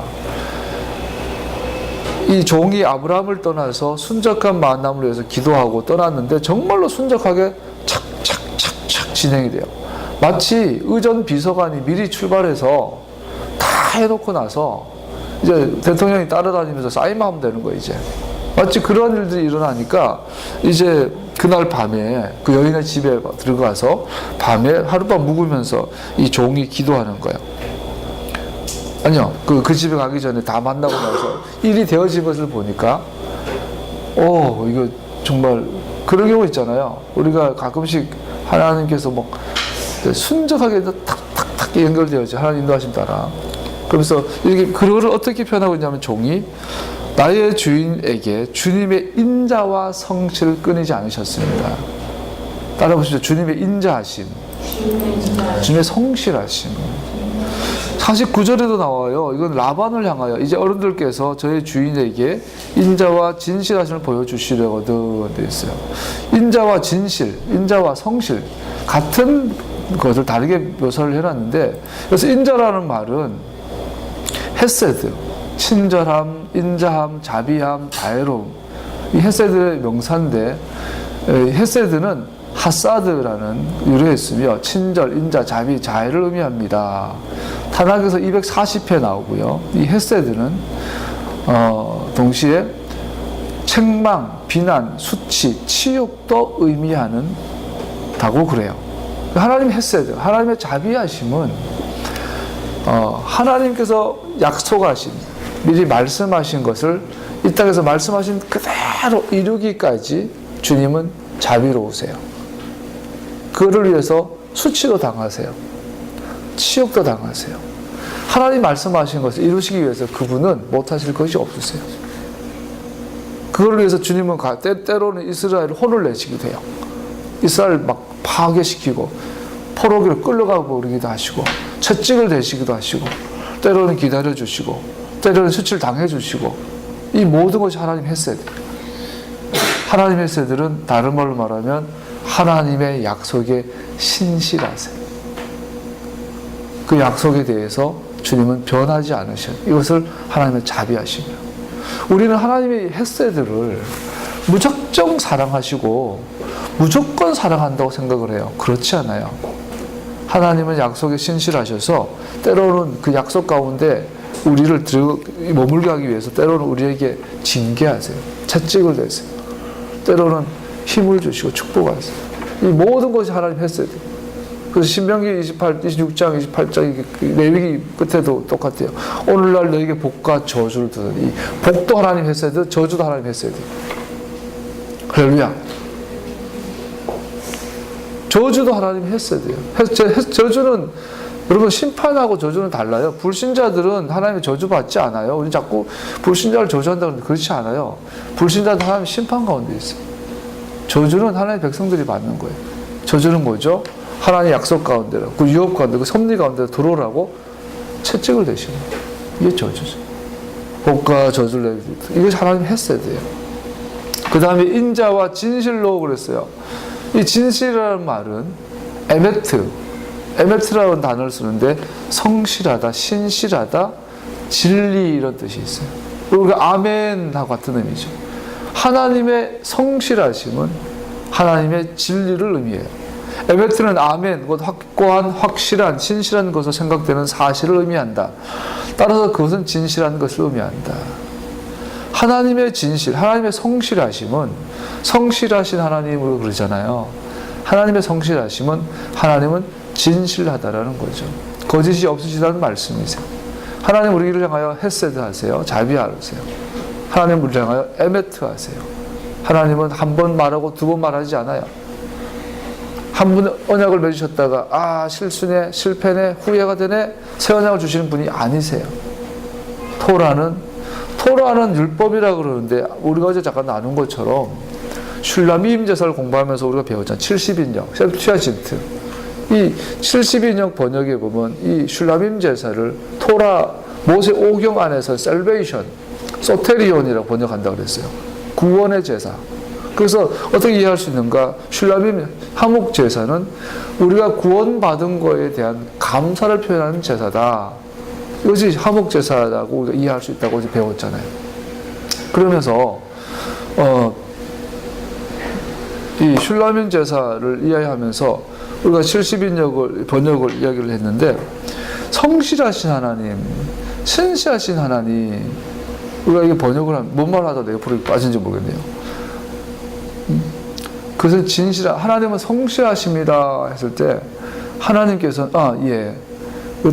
A: 이 종이 아브라함을 떠나서 순적한 만남을 위해서 기도하고 떠났는데 정말로 순적하게 착착착착 진행이 돼요. 마치 의전 비서관이 미리 출발해서 다 해놓고 나서 이제 대통령이 따라다니면서 사인만 하면 되는 거예요. 이제 마치 그런 일들이 일어나니까 이제 그날 밤에 그 여인의 집에 들어가서 밤에 하룻밤 묵으면서 이 종이 기도하는 거예요. 아니요, 그 집에 가기 전에 다 만나고 나서 일이 되어진 것을 보니까 이거 정말 그런 경우 있잖아요. 우리가 가끔씩 하나님께서 뭐 순적하게 탁탁탁 연결되어져, 하나님 인도하심 따라. 그래서 이렇게 그거를 어떻게 표현하고 있냐면 종이 나의 주인에게 주님의 인자와 성실을 끊이지 않으셨습니다. 따라보시죠. 주님의 인자하심, 주님의 성실하심. 49절에도 나와요. 이건 라반을 향하여 이제 어른들께서 저의 주인에게 인자와 진실하심을 보여주시려거든 되어 있어요. 인자와 진실, 인자와 성실 같은 것을 다르게 묘사를 해놨는데, 그래서 인자라는 말은 헤세드, 친절함, 인자함, 자비함, 자애로움, 이 헤세드의 명사인데, 헤세드는 하사드라는 유래했으며 친절, 인자, 자비, 자애를 의미합니다. 타락에서 240회 나오고요. 이 헤세드는 동시에 책망, 비난, 수치, 치욕도 의미하는 다고 그래요. 하나님 헤세드, 하나님의 자비하심은 하나님께서 약속하신, 미리 말씀하신 것을 이 땅에서 말씀하신 그대로 이루기까지 주님은 자비로우세요. 그를 위해서 수치도 당하세요. 치욕도 당하세요. 하나님 말씀하신 것을 이루시기 위해서 그분은 못하실 것이 없으세요. 그걸 위해서 주님은 때로는 이스라엘을 혼을 내시기도 해요. 이스라엘 막 파괴시키고 포로기로 끌려가 버리기도 하시고 채찍을 대시기도 하시고 때로는 기다려주시고 때로는 수치를 당해주시고 이 모든 것이 하나님 헤세드. 하나님 헤세드는 다른 말로 말하면 하나님의 약속에 신실하세요. 그 약속에 대해서 주님은 변하지 않으셔요. 이것을 하나님의 자비하시며 우리는 하나님의 헤세드를 무작정 사랑하시고 무조건 사랑한다고 생각을 해요. 그렇지 않아요. 하나님은 약속에 신실하셔서 때로는 그 약속 가운데 우리를 머물게 하기 위해서 때로는 우리에게 징계하세요. 채찍을 대세요. 때로는 힘을 주시고 축복하세요. 이 모든 것이 하나님 헤세드. 그래서 신명기 26장, 28장 레위기 끝에도 똑같아요. 오늘날 너에게 복과 저주를 두더니 복도 하나님 헤세드, 저주도 하나님 헤세드. 할렐루야. 저주도 하나님 헤세드예요. 저주는 여러분 심판하고 저주는 달라요. 불신자들은 하나님의 저주받지 않아요. 우리 자꾸 불신자를 저주한다고 하는데 그렇지 않아요. 불신자는 하나님의 심판 가운데 있어요. 저주는 하나님의 백성들이 받는 거예요. 저주는 뭐죠? 하나님의 약속 가운데, 그 유업 가운데, 그 섭리 가운데 들어오라고 채찍을 대시는 거예요. 이게 저주죠. 복과 저주를 내리고 이것이 하나님의 헤세드예요. 그 다음에 인자와 진실로 그랬어요. 이 진실이라는 말은 에메트라는 단어를 쓰는데 성실하다, 신실하다, 진리 이런 뜻이 있어요. 그리고 아멘하고 같은 의미죠. 하나님의 성실하심은 하나님의 진리를 의미해요. 에메트는 아멘, 곧 확고한, 확실한, 신실한 것으로 생각되는 사실을 의미한다. 따라서 그것은 진실한 것을 의미한다. 하나님의 진실, 하나님의 성실하심은 성실하신 하나님으로 그러잖아요. 하나님의 성실하심은 하나님은 진실하다라는 거죠. 거짓이 없으시다는 말씀이세요. 하나님 우리를 향하여 헤세드 하세요. 자비하세요. 하나님 우리를 향하여 에메트 하세요. 하나님은 한 번 말하고 두 번 말하지 않아요. 한 분 언약을 맺으셨다가 실수네, 실패네, 후회가 되네, 새 언약을 주시는 분이 아니세요. 토라는 율법이라 그러는데 우리가 어제 잠깐 나눈 것처럼 슐라밈 제사를 공부하면서 우리가 배웠잖아요. 70인역, 셉투아진트. 이 70인역 번역에 보면 이 슐라밈 제사를 토라 모세 오경 안에서 셀베이션, 소테리온이라고 번역한다고 그랬어요. 구원의 제사. 그래서 어떻게 이해할 수 있는가? 슐라밈 화목 제사는 우리가 구원받은 거에 대한 감사를 표현하는 제사다. 이것이 화목 제사라고 우리가 이해할 수 있다고 어제 배웠잖아요. 그러면서 이 슐라밈 제사를 이해하면서 우리가 70인역을 번역을 이야기를 했는데 성실하신 하나님, 신실하신 하나님, 우리가 이게 번역을 하면 뭔 말 하다 내가 불이 빠진지 모르겠네요. 그래서 하나님은 성실하십니다 했을 때 하나님께서는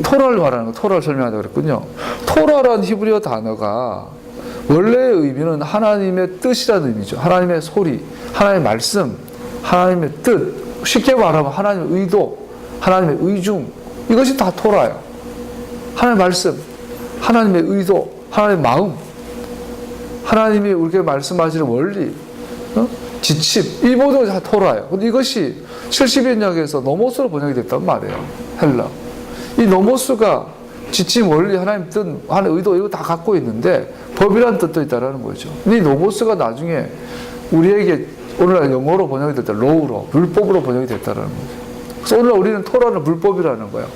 A: 토라를 말하는 거, 토라를 설명하다고 그랬군요. 토라라는 히브리어 단어가 원래의 의미는 하나님의 뜻이라는 의미죠. 하나님의 소리, 하나님의 말씀, 하나님의 뜻, 쉽게 말하면 하나님의 의도, 하나님의 의중, 이것이 다 토라예요. 하나님의 말씀, 하나님의 의도, 하나님의 마음, 하나님이 우리에게 말씀하시는 원리, 지침, 이 모든 것이 다 토라예요. 근데 이것이 70인역에서 노모스로 번역이 됐단 말이에요. 헬라. 이 노모스가 지침, 원리, 하나님 뜻, 하나님 의도 이거 다 갖고 있는데 법이라는 뜻도 있다는 거죠. 이 노모스가 나중에 우리에게 오늘날 영어로 번역이 됐다. 로우로, 율법으로 번역이 됐다는 거죠. 그래서 오늘 우리는 토라는 율법이라는 거예요.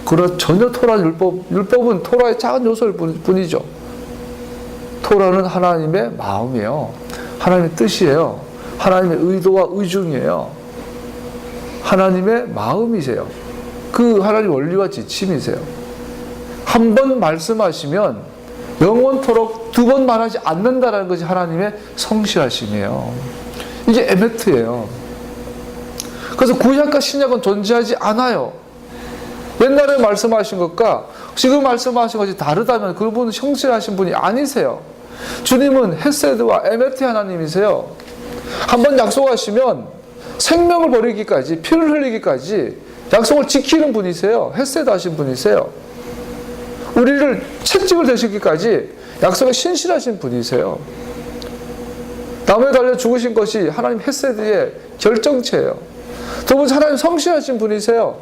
A: 그러나 전혀 토라는 율법은 토라의 작은 요소일 뿐이죠. 토라는 하나님의 마음이에요. 하나님의 뜻이에요. 하나님의 의도와 의중이에요. 하나님의 마음이세요. 그 하나님 원리와 지침이세요. 한 번 말씀하시면 영원토록 두 번 말하지 않는다는 것이 하나님의 성실하심이에요. 이게 에메트예요. 그래서 구약과 신약은 존재하지 않아요. 옛날에 말씀하신 것과 지금 말씀하신 것이 다르다면 그분은 성실하신 분이 아니세요. 주님은 헤세드와 에메트 하나님이세요. 한번 약속하시면 생명을 버리기까지, 피를 흘리기까지 약속을 지키는 분이세요. 헤세드 하신 분이세요. 우리를 채찍을 대시기까지 약속에 신실하신 분이세요. 나무에 달려 죽으신 것이 하나님 헤세드의 결정체예요. 두 번째, 하나님 성실하신 분이세요.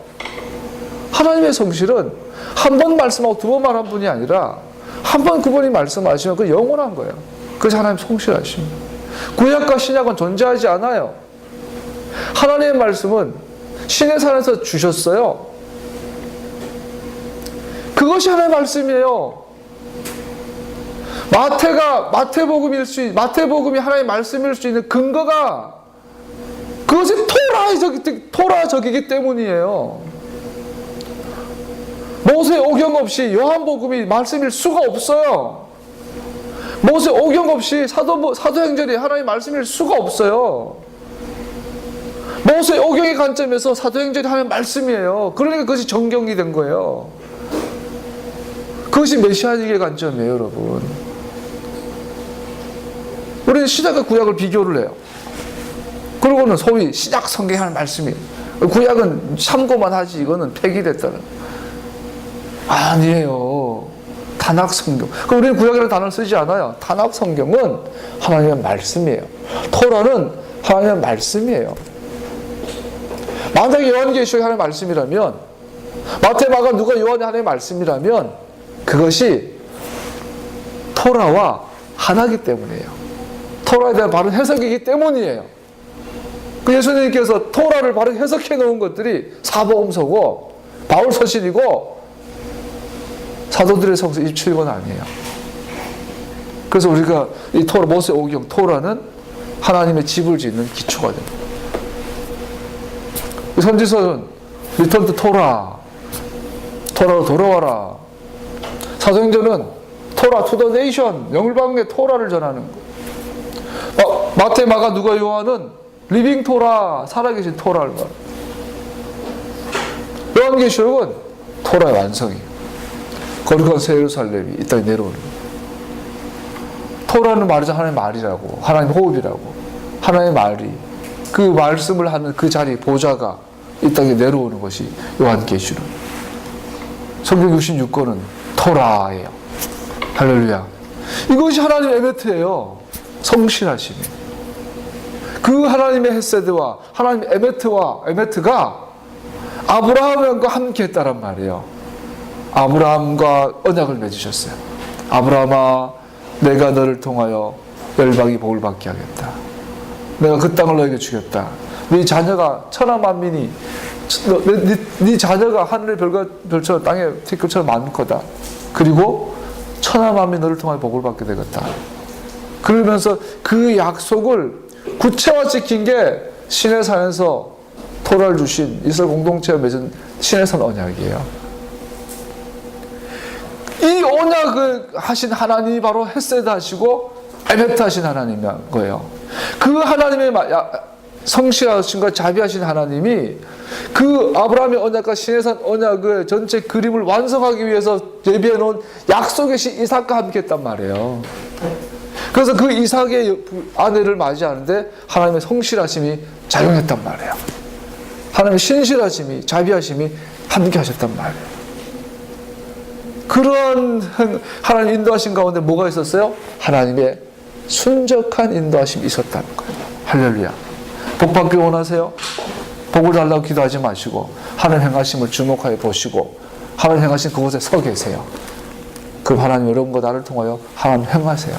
A: 하나님의 성실은 한 번 말씀하고 두 번 말한 분이 아니라 한 번 그분이 말씀하시면 그 영원한 거예요. 그래서 하나님 성실하십니다. 구약과 신약은 존재하지 않아요. 하나님의 말씀은 신의 산에서 주셨어요. 그것이 하나님의 말씀이에요. 마태복음이 하나님의 말씀일 수 있는 근거가 그것이 토라적이기 때문이에요. 모세 오경 없이 요한복음이 말씀일 수가 없어요. 모세 오경 없이 사도행전이 하나님의 말씀일 수가 없어요. 모세 오경의 관점에서 사도행전이 하나님의 말씀이에요. 그러니까 그것이 정경이 된 거예요. 그것이 메시아닉의 관점이에요, 여러분. 우리는 신약과 구약을 비교를 해요. 그러고는 소위 신약 성경에 하는 말씀이에요. 구약은 참고만 하지 이거는 폐기됐다는. 아니에요. 단학 성경. 그럼 우리는 구약이라는 단어를 쓰지 않아요. 단학 성경은 하나님의 말씀이에요. 토라는 하나님의 말씀이에요. 만약에 요한계시록이 하나님의 말씀이라면, 마태, 마가, 누가, 요한이 하나님의 말씀이라면 그것이 토라와 하나이기 때문이에요. 토라에 대한 바른 해석이기 때문이에요. 그 예수님께서 토라를 바르게 해석해 놓은 것들이 사복음서고 바울서신이고 사도들의 성서 27권 아니에요. 그래서 우리가 이 토라, 모세 오경 토라는 하나님의 집을 짓는 기초가 됩니다. 선지서는 리턴 투 토라로 돌아와라. 사도행전은 토라 투 더 네이션, 영일방의 토라를 전하는 거. 마태, 마가, 누가, 요한은 리빙 토라, 살아계신 토라를 말해요. 요한계시록은 토라의 완성이에요. 거룩한 새 예루살렘이 이 땅에 내려오는 거예요. 토라는 말이죠. 하나님의 말이라고, 하나님의 호흡이라고, 하나님의 말이, 그 말씀을 하는 그 자리, 보좌가 이 땅에 내려오는 것이 요한계시록. 성경 66권은 토라예요. 할렐루야. 이것이 하나님의 에메트예요. 성실하심이. 그 하나님의 헤세드와 하나님의 에메트가 아브라함과 함께 했다란 말이에요. 아브라함과 언약을 맺으셨어요. 아브라함아, 내가 너를 통하여 열방이 복을 받게 하겠다. 내가 그 땅을 너에게 주겠다. 네 자녀가 천하만민이, 네 자녀가 하늘의 별처럼 땅의 티끌처럼 많을 거다. 그리고 천하만민이 너를 통하여 복을 받게 되겠다. 그러면서 그 약속을 구체화시킨 게 시내산에서 토라를 주신 이스라엘 공동체가 맺은 시내산 언약이에요. 이 언약을 하신 하나님이 바로 헤세드 하시고 에메트 하신 하나님인 거예요. 그 하나님의 성실하신과 자비하신 하나님이 그 아브라함의 언약과 시내산 언약의 전체 그림을 완성하기 위해서 예비해 놓은 약속의 신 이삭과 함께 했단 말이에요. 그래서 그 이삭의 아내를 맞이하는데 하나님의 성실하심이 작용했단 말이에요. 하나님의 신실하심이, 자비하심이 함께 하셨단 말이에요. 그런 하나님 인도하신 가운데 뭐가 있었어요? 하나님의 순적한 인도하심이 있었다는 거예요. 할렐루야. 복 받길 원하세요? 복을 달라고 기도하지 마시고 하나님 행하심을 주목하여 보시고 하나님 행하신 그곳에 서 계세요. 그럼 하나님 여러분과 나를 통하여 하나님 행하세요.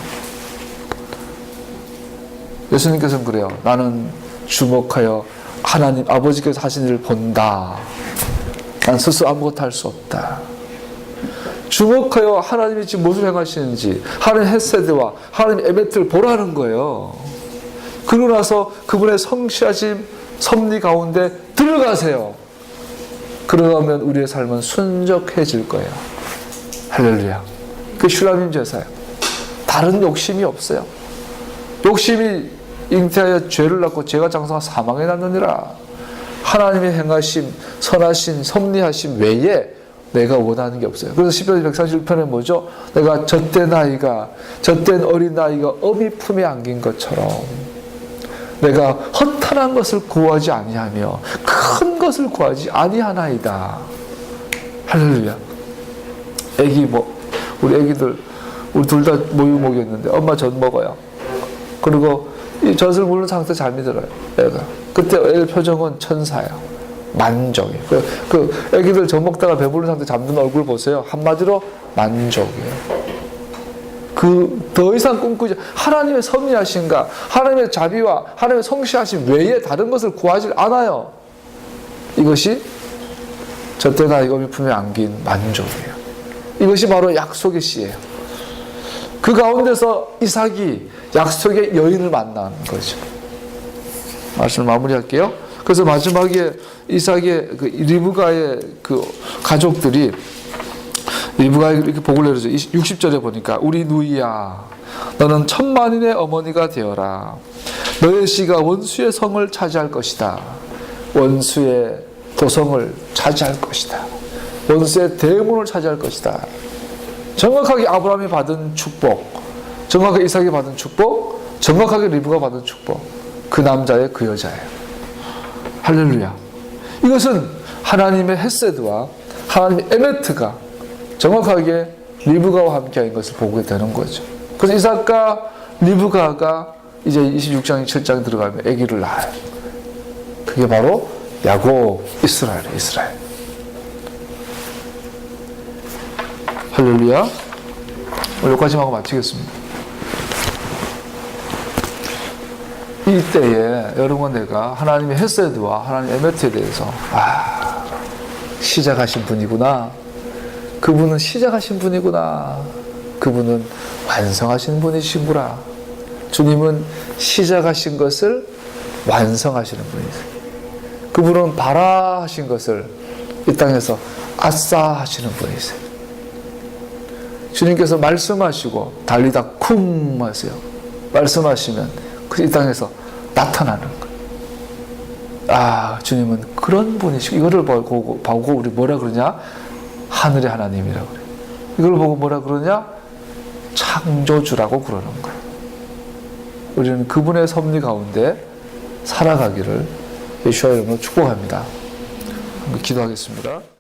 A: 예수님께서는 그래요. 나는 주목하여 하나님 아버지께서 하신 일을 본다. 난 스스로 아무것도 할 수 없다. 주목하여 하나님이 지금 무엇을 행하시는지 하나님의 헤세드와 하나님의 에메트를 보라는 거예요. 그러고 나서 그분의 성실하심 섭리 가운데 들어가세요. 그러면 우리의 삶은 순적해질 거예요. 할렐루야. 그 슈라밈 제사예요. 다른 욕심이 없어요. 욕심이 잉태하여 죄를 낳고 죄가 장성하 사망에 낳느니라. 하나님의 행하심, 선하심, 섭리하심 외에 내가 원하는 게 없어요. 그래서 시편 141편에 뭐죠? 내가 젖된 어린아이가 어미 품에 안긴 것처럼 내가 허탄한 것을 구하지 아니하며 큰 것을 구하지 아니하나이다. 할렐루야. 우리 애기들 우리 둘 다 모유 먹였는데 엄마 젖 먹어요. 그리고 이 젖을 물는 상태 잠이 들어요. 애가. 그때 애 표정은 천사야. 만족이. 그 애기들 젖 먹다가 배부른 상태 잠든 얼굴 보세요. 한마디로 만족이에요. 더 이상 꿈꾸지, 하나님의 섭리하신가, 하나님의 자비와 하나님의 성실하심 외에 다른 것을 구하지 않아요. 이것이 저때 나이가 품에 안긴 만족이에요. 이것이 바로 약속의 씨예요. 그 가운데서 이삭이 약속의 여인을 만나는 거죠. 말씀을 마무리할게요. 그래서 마지막에 이삭의 리브가의 가족들이 리브가 이렇게 보고를 해주죠. 60절에 보니까 우리 누이야 너는 천만인의 어머니가 되어라. 너의 씨가 원수의 성을 차지할 것이다. 원수의 도성을 차지할 것이다. 원수의 대문을 차지할 것이다. 정확하게 아브라함이 받은 축복, 정확하게 이삭이 받은 축복, 정확하게 리브가 받은 축복. 그 남자의 그 여자예요. 할렐루야. 이것은 하나님의 헤세드와 하나님의 에메트가 정확하게 리브가와 함께한 것을 보게 되는 거죠. 그래서 이삭과 리브가가 이제 26장, 7장 들어가면 아기를 낳아요. 그게 바로 야곱, 이스라엘이에요. 이스라엘. 할렐루야. 오늘 여기까지만 하고 마치겠습니다. 이때에 여러분 내가 하나님의 헤세드와 하나님의 에메트에 대해서 시작하신 분이구나. 그분은 시작하신 분이구나. 그분은 완성하신 분이시구나. 주님은 시작하신 것을 완성하시는 분이세요. 그분은 바라하신 것을 이 땅에서 아싸 하시는 분이세요. 주님께서 말씀하시고 달리다 쿵 하세요. 말씀하시면 이 땅에서 나타나는 거예요. 주님은 그런 분이시고, 이거를 보고 우리 뭐라 그러냐? 하늘의 하나님이라고 그래요. 이걸 보고 뭐라 그러냐? 창조주라고 그러는 거예요. 우리는 그분의 섭리 가운데 살아가기를 예수와 이름으로 축복합니다. 기도하겠습니다.